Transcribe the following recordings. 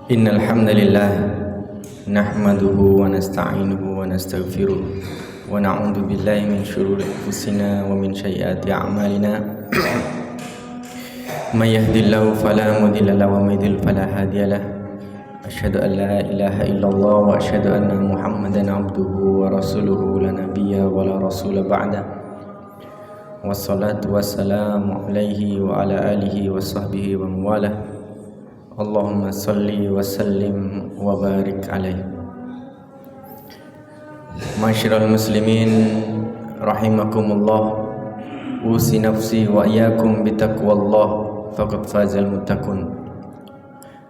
Innal hamdalillah nahmaduhu wa nasta'inuhu wa nastaghfiruh wa na'udzu billahi min shururi anfusina wa min sayyiati a'malina. May yahdihillahu fala mudilla lahu wa may yudlil fala hadiyalah. Asyhadu an la ilaha illallah wa asyhadu anna Muhammadan abduhu wa rasuluhu la nabiyya wa la rasula ba'da. Wassalatu wassalamu alaihi wa ala alihi wa sahbihi wa mawalah. Allahumma salli wa sallim wa barik alaih. Masyiral muslimin rahimakumullah, usi nafsi wa iyyakum bitaqwallah faqad fazal muttaqun.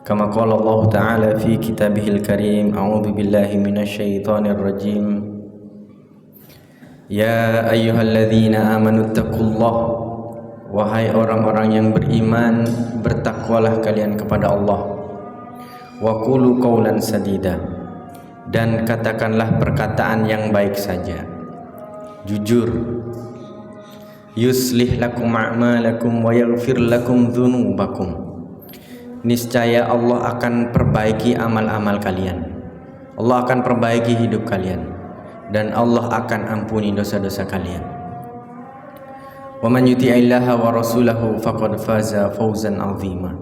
Kama qala Allah ta'ala fi kitabihil karim, a'udzu billahi minasyaitonir rajim. Ya ayyuhalladzina amanu taqullaha, wahai orang-orang yang beriman, bertakwalah kalian kepada Allah. Wa qulu qawlan sadida, dan katakanlah perkataan yang baik saja, jujur. Yuslih lakum a'malakum wa yaghfir lakum dzunubakum, niscaya Allah akan perbaiki amal-amal kalian, Allah akan perbaiki hidup kalian, dan Allah akan ampuni dosa-dosa kalian. Wa man yuti'illaha wa rasulahu faqad faza fawzan 'azima.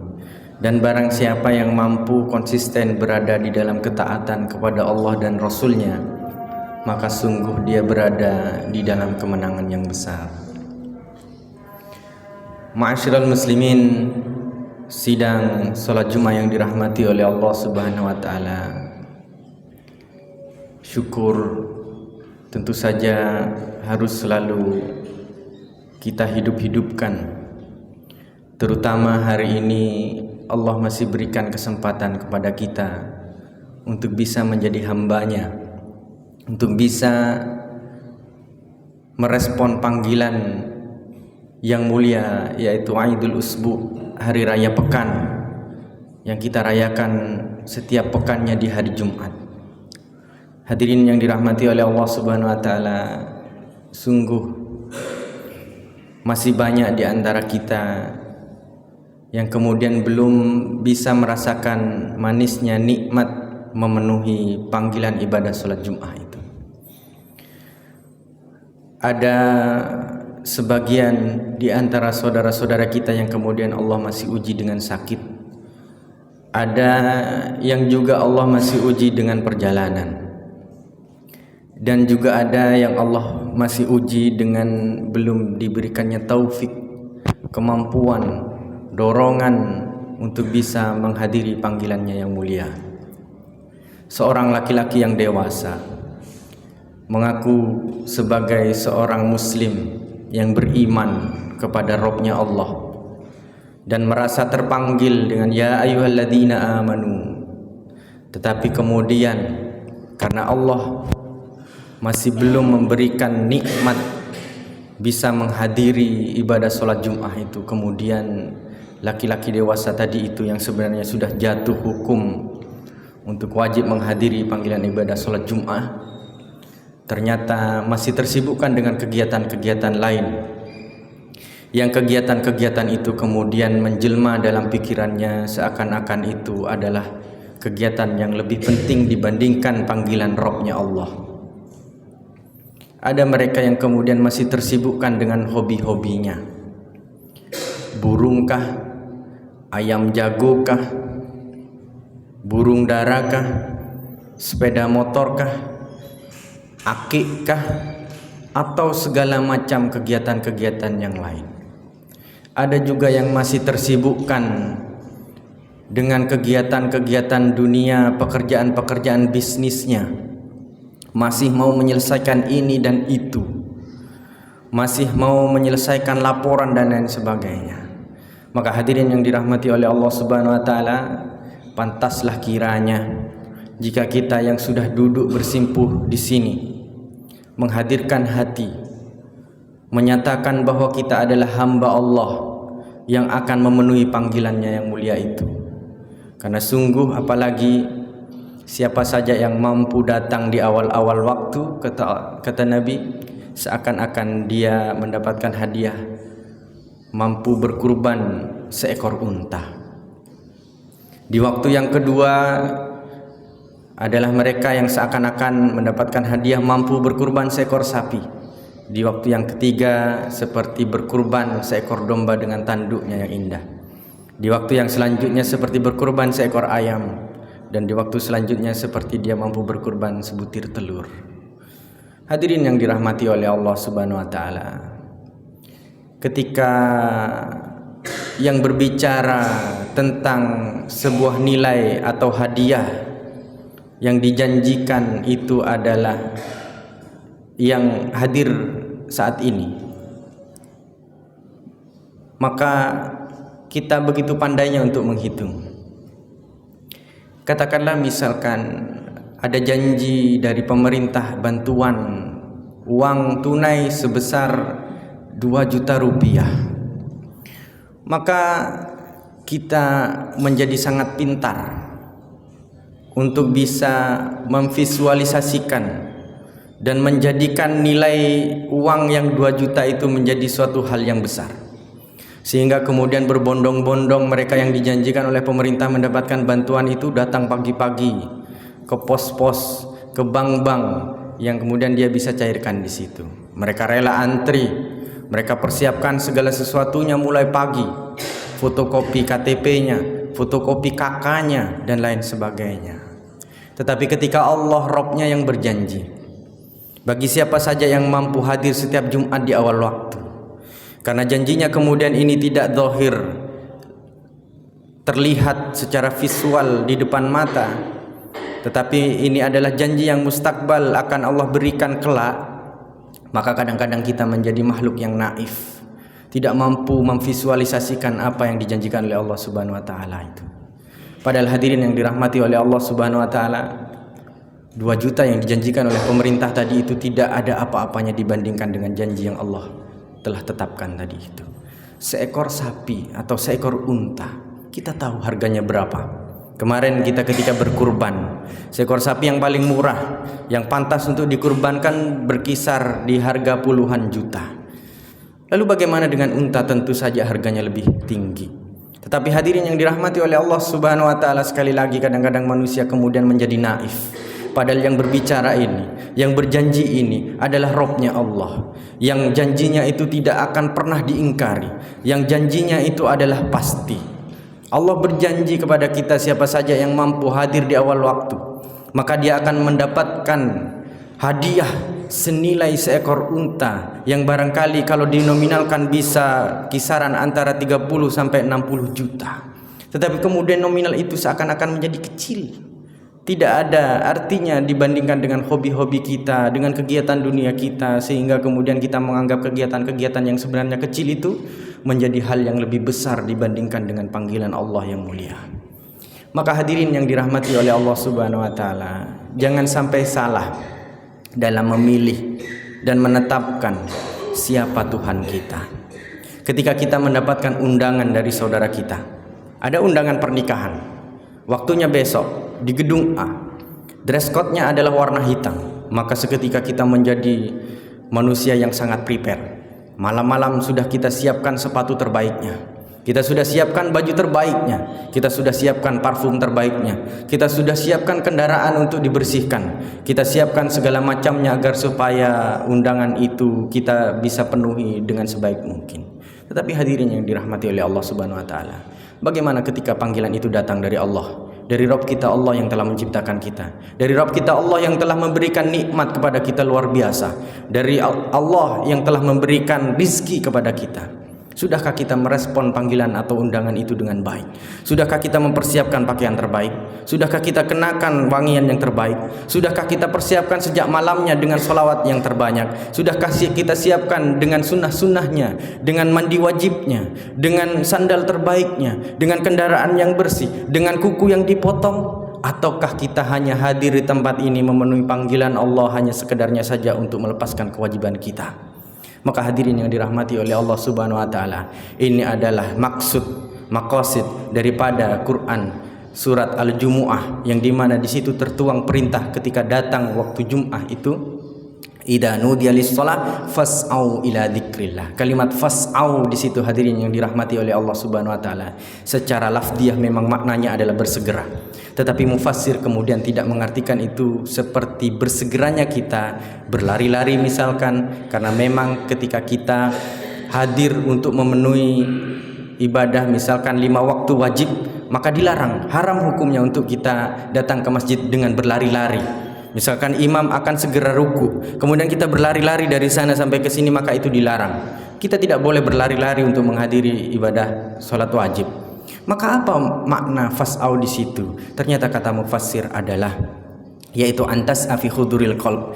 Dan barang siapa yang mampu konsisten berada di dalam ketaatan kepada Allah dan Rasulnya, maka sungguh dia berada di dalam kemenangan yang besar. Ma'asyiral muslimin, sidang salat Jumat yang dirahmati oleh Allah Subhanahu wa taala. Syukur tentu saja harus selalu kita hidup-hidupkan. Terutama hari ini Allah masih berikan kesempatan kepada kita untuk bisa menjadi hambanya, untuk bisa merespon panggilan yang mulia, yaitu Aidul Usbu, hari raya pekan, yang kita rayakan setiap pekannya di hari Jumat. Hadirin yang dirahmati oleh Allah Subhanahu wa taala, sungguh masih banyak di antara kita yang kemudian belum bisa merasakan manisnya nikmat memenuhi panggilan ibadah sholat Jumat itu. Ada sebagian di antara saudara-saudara kita yang kemudian Allah masih uji dengan sakit. Ada yang juga Allah masih uji dengan perjalanan. Dan juga ada yang Allah masih uji dengan belum diberikannya taufik, kemampuan, dorongan untuk bisa menghadiri panggilannya yang mulia. Seorang laki-laki yang dewasa mengaku sebagai seorang muslim yang beriman kepada Rabb-Nya Allah dan merasa terpanggil dengan ya ayyuhalladzina amanu. Tetapi kemudian karena Allah masih belum memberikan nikmat bisa menghadiri ibadah sholat Jumat itu, kemudian laki-laki dewasa tadi itu yang sebenarnya sudah jatuh hukum untuk wajib menghadiri panggilan ibadah sholat Jumat, ternyata masih tersibukkan dengan kegiatan-kegiatan lain, yang kegiatan-kegiatan itu kemudian menjelma dalam pikirannya seakan-akan itu adalah kegiatan yang lebih penting dibandingkan panggilan Rabb-Nya Allah. Ada mereka yang kemudian masih tersibukkan dengan hobi-hobinya. Burungkah, ayam jagokah, burung darakah, sepeda motorkah, akikkah, atau segala macam kegiatan-kegiatan yang lain. Ada juga yang masih tersibukkan dengan kegiatan-kegiatan dunia, pekerjaan-pekerjaan bisnisnya, masih mau menyelesaikan ini dan itu, masih mau menyelesaikan laporan dan lain sebagainya. Maka hadirin yang dirahmati oleh Allah Subhanahu wa taala, pantaslah kiranya jika kita yang sudah duduk bersimpuh di sini menghadirkan hati, menyatakan bahwa kita adalah hamba Allah yang akan memenuhi panggilannya yang mulia itu. Karena sungguh apalagi siapa saja yang mampu datang di awal-awal waktu, kata Nabi, seakan-akan dia mendapatkan hadiah, mampu berkurban seekor unta. Di waktu yang kedua adalah mereka yang seakan-akan mendapatkan hadiah mampu berkurban seekor sapi. Di waktu yang ketiga seperti berkurban seekor domba dengan tanduknya yang indah. Di waktu yang selanjutnya seperti berkurban seekor ayam. Dan di waktu selanjutnya seperti dia mampu berkurban sebutir telur. Hadirin yang dirahmati oleh Allah Subhanahu wa taala. Ketika yang berbicara tentang sebuah nilai atau hadiah yang dijanjikan itu adalah yang hadir saat ini, maka kita begitu pandainya untuk menghitung. Katakanlah misalkan ada janji dari pemerintah bantuan uang tunai sebesar 2 juta rupiah, maka kita menjadi sangat pintar untuk bisa memvisualisasikan dan menjadikan nilai uang yang 2 juta itu menjadi suatu hal yang besar, sehingga kemudian berbondong-bondong mereka yang dijanjikan oleh pemerintah mendapatkan bantuan itu datang pagi-pagi ke pos-pos, ke bank-bank yang kemudian dia bisa cairkan di situ. Mereka rela antri, mereka persiapkan segala sesuatunya mulai pagi, fotokopi KTP-nya, fotokopi KK-nya dan lain sebagainya. Tetapi ketika Allah Rabb-nya yang berjanji, bagi siapa saja yang mampu hadir setiap Jumat di awal waktu, karena janjinya kemudian ini tidak zahir, terlihat secara visual di depan mata, tetapi ini adalah janji yang mustakbal akan Allah berikan kelak, maka kadang-kadang kita menjadi makhluk yang naif, tidak mampu memvisualisasikan apa yang dijanjikan oleh Allah Subhanahu wa taala itu. Padahal hadirin yang dirahmati oleh Allah Subhanahu wa taala, 2 juta yang dijanjikan oleh pemerintah tadi itu tidak ada apa-apanya dibandingkan dengan janji yang Allah telah tetapkan tadi itu. Seekor sapi atau seekor unta, kita tahu harganya berapa. Kemarin kita ketika berkurban, seekor sapi yang paling murah, yang pantas untuk dikurbankan berkisar di harga puluhan juta. Lalu bagaimana dengan unta? Tentu saja harganya lebih tinggi. Tetapi hadirin yang dirahmati oleh Allah Subhanahu wa taala, sekali lagi kadang-kadang manusia kemudian menjadi naif. Padahal yang berbicara ini, yang berjanji ini adalah Rabb-nya Allah, yang janjinya itu tidak akan pernah diingkari, yang janjinya itu adalah pasti. Allah berjanji kepada kita, siapa saja yang mampu hadir di awal waktu, maka dia akan mendapatkan hadiah senilai seekor unta yang barangkali kalau dinominalkan bisa kisaran antara 30 sampai 60 juta. Tetapi kemudian nominal itu seakan-akan menjadi kecil, tidak ada artinya dibandingkan dengan hobi-hobi kita, dengan kegiatan dunia kita, sehingga kemudian kita menganggap kegiatan-kegiatan yang sebenarnya kecil itu menjadi hal yang lebih besar dibandingkan dengan panggilan Allah yang mulia. Maka hadirin yang dirahmati oleh Allah Subhanahu wa taala, jangan sampai salah dalam memilih dan menetapkan siapa Tuhan kita. Ketika kita mendapatkan undangan dari saudara kita, ada undangan pernikahan, waktunya besok di gedung A, dress code-nya adalah warna hitam, maka seketika kita menjadi manusia yang sangat prepare. Malam-malam sudah kita siapkan sepatu terbaiknya, kita sudah siapkan baju terbaiknya, kita sudah siapkan parfum terbaiknya, kita sudah siapkan kendaraan untuk dibersihkan, kita siapkan segala macamnya agar supaya undangan itu kita bisa penuhi dengan sebaik mungkin. Tetapi hadirin yang dirahmati oleh Allah Subhanahu wa taala, bagaimana ketika panggilan itu datang dari Allah, dari Rabb kita Allah yang telah menciptakan kita, dari Rabb kita Allah yang telah memberikan nikmat kepada kita luar biasa, dari Allah yang telah memberikan rizki kepada kita? Sudahkah kita merespon panggilan atau undangan itu dengan baik? Sudahkah kita mempersiapkan pakaian terbaik? Sudahkah kita kenakan wangian yang terbaik? Sudahkah kita persiapkan sejak malamnya dengan sholawat yang terbanyak? Sudahkah kita siapkan dengan sunnah-sunnahnya, dengan mandi wajibnya, dengan sandal terbaiknya, dengan kendaraan yang bersih, dengan kuku yang dipotong? Ataukah kita hanya hadir di tempat ini memenuhi panggilan Allah hanya sekedarnya saja untuk melepaskan kewajiban kita? Maka hadirin yang dirahmati oleh Allah Subhanahu wa taala, ini adalah maqasid daripada Quran surat Al-Jumu'ah, yang dimana di situ tertuang perintah ketika datang waktu Jum'ah itu, Idza nudiya lis-shalah fas'au ila dzikrillah. Kalimat fas'au di situ hadirin yang dirahmati oleh Allah Subhanahu wa taala. Secara lafziah memang maknanya adalah bersegera. Tetapi mufassir kemudian tidak mengartikan itu seperti bersegeranya kita berlari-lari misalkan, karena memang ketika kita hadir untuk memenuhi ibadah misalkan 5 waktu wajib, maka dilarang, haram hukumnya untuk kita datang ke masjid dengan berlari-lari. Misalkan imam akan segera ruku, kemudian kita berlari-lari dari sana sampai ke sini, maka itu dilarang. Kita tidak boleh berlari-lari untuk menghadiri ibadah sholat wajib. Maka apa makna fas'au di situ? Ternyata kata mufassir adalah yaitu antas fi huduril qalb.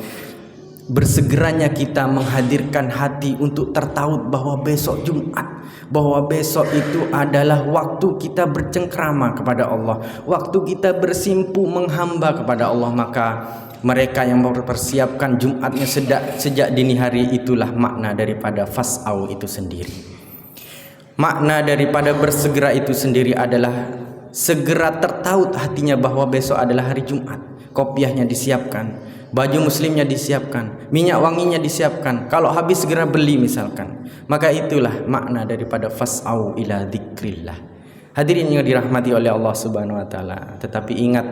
Bersegeranya kita menghadirkan hati untuk tertaut bahwa besok Jumat, bahwa besok itu adalah waktu kita bercengkrama kepada Allah, waktu kita bersimpu menghamba kepada Allah. Maka mereka yang mempersiapkan Jumatnya sejak dini hari, itulah makna daripada fas'au itu sendiri. Makna daripada bersegera itu sendiri adalah segera tertaut hatinya bahwa besok adalah hari Jumat. Kopiahnya disiapkan, baju muslimnya disiapkan, minyak wanginya disiapkan, kalau habis segera beli misalkan. Maka itulah makna daripada fas'au ila dzikrillah. Hadirin yang dirahmati oleh Allah Subhanahu wa taala, tetapi ingat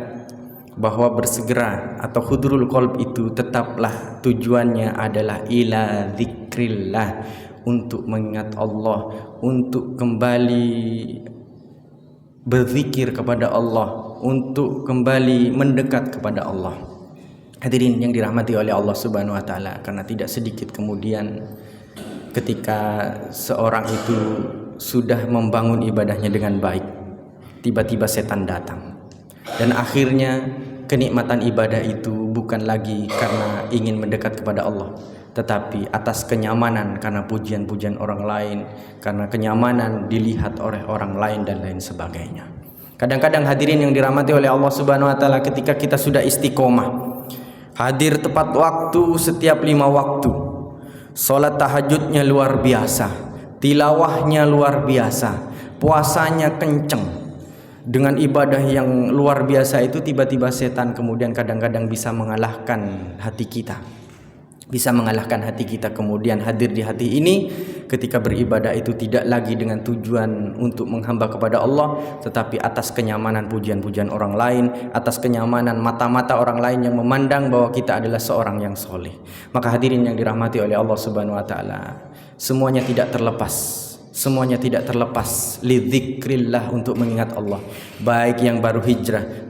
bahwa bersegera atau hudurul qalb itu tetaplah tujuannya adalah ila dzikrillah, untuk mengingat Allah, untuk kembali berzikir kepada Allah, untuk kembali mendekat kepada Allah. Hadirin yang dirahmati oleh Allah Subhanahu wa taala, karena tidak sedikit kemudian ketika seorang itu sudah membangun ibadahnya dengan baik, tiba-tiba setan datang. Dan akhirnya kenikmatan ibadah itu bukan lagi karena ingin mendekat kepada Allah, tetapi atas kenyamanan karena pujian-pujian orang lain, karena kenyamanan dilihat oleh orang lain dan lain sebagainya. Kadang-kadang hadirin yang dirahmati oleh Allah Subhanahu wa taala, ketika kita sudah istiqomah, hadir tepat waktu setiap 5 waktu, sholat tahajudnya luar biasa, tilawahnya luar biasa, puasanya kenceng, dengan ibadah yang luar biasa itu, tiba-tiba setan kemudian kadang-kadang bisa mengalahkan hati kita. Bisa mengalahkan hati kita, kemudian hadir di hati ini ketika beribadah itu tidak lagi dengan tujuan untuk menghamba kepada Allah, tetapi atas kenyamanan pujian-pujian orang lain, atas kenyamanan mata-mata orang lain yang memandang bahwa kita adalah seorang yang soleh. Maka hadirin yang dirahmati oleh Allah Subhanahu wa taala, semuanya tidak terlepas lidzikrillah, untuk mengingat Allah. Baik yang baru hijrah,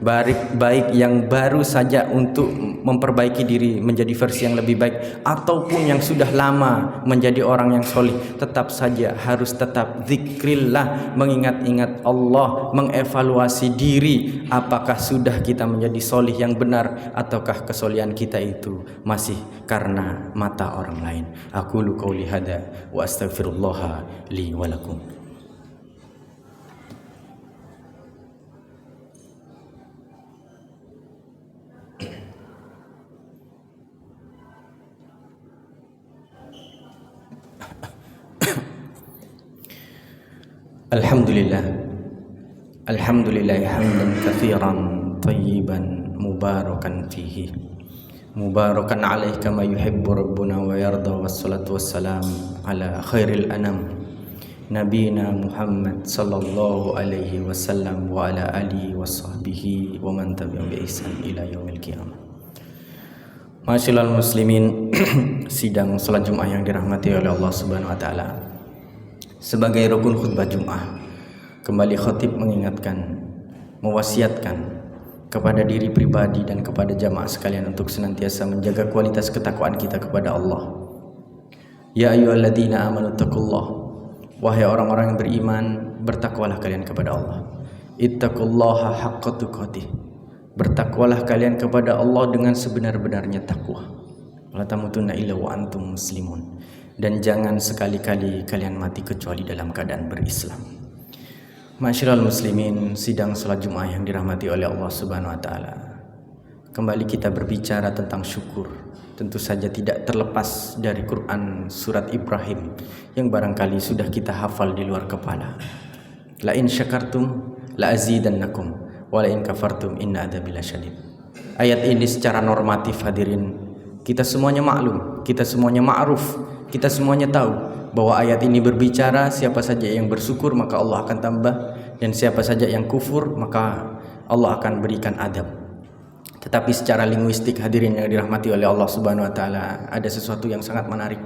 baik yang baru saja untuk memperbaiki diri menjadi versi yang lebih baik, ataupun yang sudah lama menjadi orang yang soleh, tetap saja harus tetap zikrillah, mengingat-ingat Allah, mengevaluasi diri, apakah sudah kita menjadi soleh yang benar, ataukah kesolehan kita itu masih karena mata orang lain. Aqulu qouli hadza wa astaghfirullah li wa lakum. Alhamdulillah hamdan katsiran tayyiban mubarakan fihi, mubarakan alaihi kama yuhibbu rabbuna wa yarda, wassalatu wassalam ala khairil anam nabiyina Muhammad sallallahu alaihi wasallam wa ala alihi washabbihi wa man tabi'ahum bi ihsan ila yaumil qiyamah. Masyiral muslimin, sidang salat Jumat yang dirahmati oleh Allah Subhanahu wa taala. Sebagai rukun khutbah Jumat, kembali khatib mengingatkan, mewasiatkan kepada diri pribadi dan kepada jamaah sekalian untuk senantiasa menjaga kualitas ketakwaan kita kepada Allah. Ya ayyuhalladzina amanu taqullah, wahai orang-orang yang beriman, bertakwalah kalian kepada Allah. Ittaqullaha haqqa tuqatih, bertakwalah kalian kepada Allah dengan sebenar-benarnya takwa. Wala tamutunna illa wa antum muslimun, dan jangan sekali-kali kalian mati kecuali dalam keadaan berislam. Masyiral muslimin, sidang salat Jumat yang dirahmati oleh Allah Subhanahu wa taala. Kembali kita berbicara tentang syukur. Tentu saja tidak terlepas dari Quran surat Ibrahim yang barangkali sudah kita hafal di luar kepala. La in syakartum la azidannakum wa la in kafartum inna adzabi lasyadid. Ayat ini secara normatif hadirin Kita semuanya maklum, kita semuanya ma'ruf, kita semuanya tahu bahwa ayat ini berbicara siapa saja yang bersyukur maka Allah akan tambah, dan siapa saja yang kufur maka Allah akan berikan adab. Tetapi secara linguistik hadirin yang dirahmati oleh Allah Subhanahu wa taala, ada sesuatu yang sangat menarik.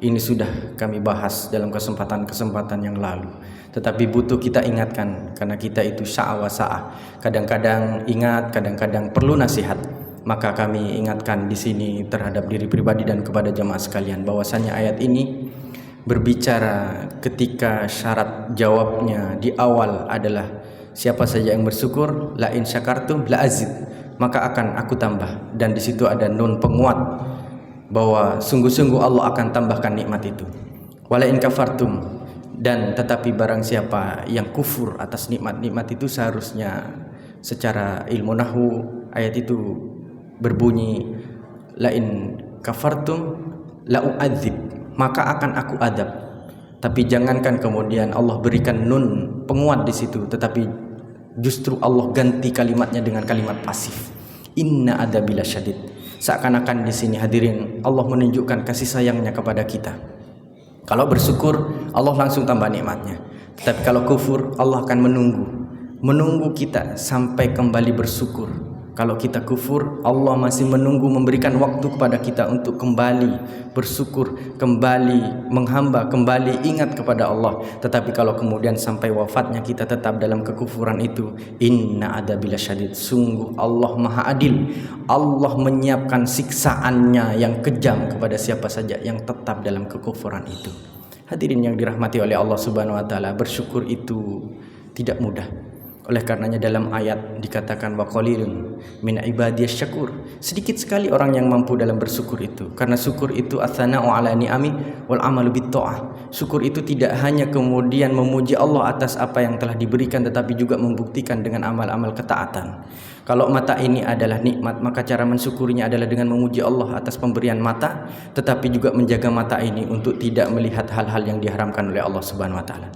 Ini sudah kami bahas dalam kesempatan-kesempatan yang lalu, tetapi butuh kita ingatkan karena kita itu sa'wa sa'ah. Kadang-kadang ingat, kadang-kadang perlu nasihat. Maka kami ingatkan di sini terhadap diri pribadi dan kepada jamaah sekalian bahwasanya ayat ini berbicara ketika syarat jawabnya di awal adalah siapa saja yang bersyukur, la in syakartum la azid, maka akan aku tambah, dan di situ ada nun penguat bahwa sungguh-sungguh Allah akan tambahkan nikmat itu. Wala in kafartum, dan tetapi barang siapa yang kufur atas nikmat-nikmat itu, seharusnya secara ilmu nahwu ayat itu berbunyi la in kafartum la u'adzib, maka akan aku adab. Tapi jangankan kemudian Allah berikan nun penguat di situ, tetapi justru Allah ganti kalimatnya dengan kalimat pasif, inna adabila syadid. Seakan-akan di sini hadirin Allah menunjukkan kasih sayangnya kepada kita. Kalau bersyukur Allah langsung tambah nikmatnya, tetapi kalau kufur Allah akan menunggu kita sampai kembali bersyukur. Kalau kita kufur, Allah masih menunggu memberikan waktu kepada kita untuk kembali bersyukur, kembali menghamba, kembali ingat kepada Allah. Tetapi kalau kemudian sampai wafatnya kita tetap dalam kekufuran itu, inna adabila syadid, sungguh Allah maha adil. Allah menyiapkan siksaannya yang kejam kepada siapa saja yang tetap dalam kekufuran itu. Hadirin yang dirahmati oleh Allah Subhanahu wa taala, bersyukur itu tidak mudah. Oleh karenanya dalam ayat dikatakan wa qalilun min ibadiyasy syakur. Sedikit sekali orang yang mampu dalam bersyukur itu. Karena syukur itu atsana'u 'ala ni'ami wal 'amalu bit-tha'ah. Syukur itu tidak hanya kemudian memuji Allah atas apa yang telah diberikan, tetapi juga membuktikan dengan amal-amal ketaatan. Kalau mata ini adalah nikmat, maka cara mensyukurinya adalah dengan memuji Allah atas pemberian mata, tetapi juga menjaga mata ini untuk tidak melihat hal-hal yang diharamkan oleh Allah Subhanahu wa taala.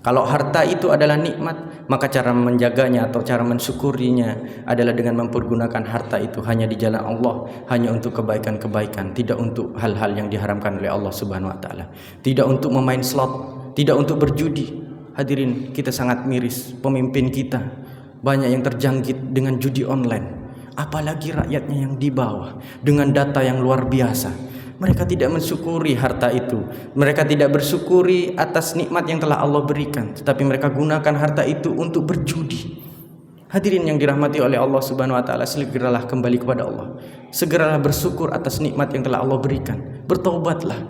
Kalau harta itu adalah nikmat, maka cara menjaganya atau cara mensyukurinya adalah dengan mempergunakan harta itu hanya di jalan Allah, hanya untuk kebaikan-kebaikan, tidak untuk hal-hal yang diharamkan oleh Allah Subhanahu wa taala. Tidak untuk memain slot, tidak untuk berjudi. Hadirin, kita sangat miris, pemimpin kita banyak yang terjangkit dengan judi online, apalagi rakyatnya yang di bawah dengan data yang luar biasa. Mereka tidak mensyukuri harta itu, mereka tidak bersyukuri atas nikmat yang telah Allah berikan, tetapi mereka gunakan harta itu untuk berjudi. Hadirin yang dirahmati oleh Allah Subhanahu wa taala, segeralah kembali kepada Allah. Segeralah bersyukur atas nikmat yang telah Allah berikan. Bertaubatlah.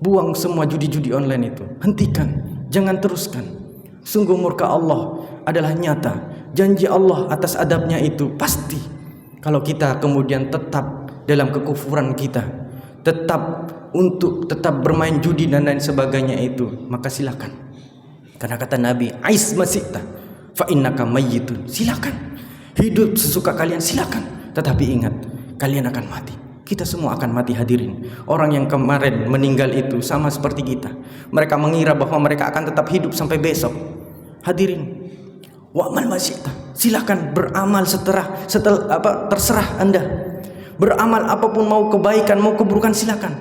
Buang semua judi-judi online itu. Hentikan, jangan teruskan. Sungguh murka Allah adalah nyata. Janji Allah atas adabnya itu pasti. Kalau kita kemudian tetap dalam kekufuran kita, tetap bermain judi dan lain sebagainya itu, maka silakan. Karena kata Nabi, ais masita fa innaka mayyitun. Silakan hidup sesuka kalian, silakan, tetapi ingat kalian akan mati. Kita semua akan mati hadirin. Orang yang kemarin meninggal itu sama seperti kita. Mereka mengira bahwa mereka akan tetap hidup sampai besok. Hadirin, wa'mal masita, silakan beramal terserah Anda. Beramal apapun, mau kebaikan mau keburukan, silakan.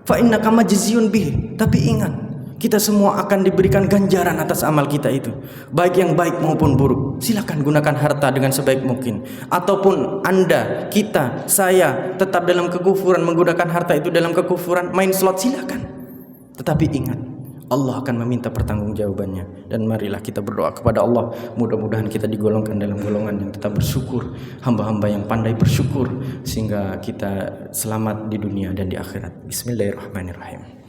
Fa innaka majziyun bih. Tapi ingat, kita semua akan diberikan ganjaran atas amal kita itu, baik yang baik maupun buruk. Silakan gunakan harta dengan sebaik mungkin. Ataupun Anda, kita, saya tetap dalam kekufuran, menggunakan harta itu dalam kekufuran, main slot, silakan. Tetapi ingat, Allah akan meminta pertanggungjawabannya. Dan marilah kita berdoa kepada Allah, mudah-mudahan kita digolongkan dalam golongan yang tetap bersyukur, hamba-hamba yang pandai bersyukur, sehingga kita selamat di dunia dan di akhirat. Bismillahirrahmanirrahim.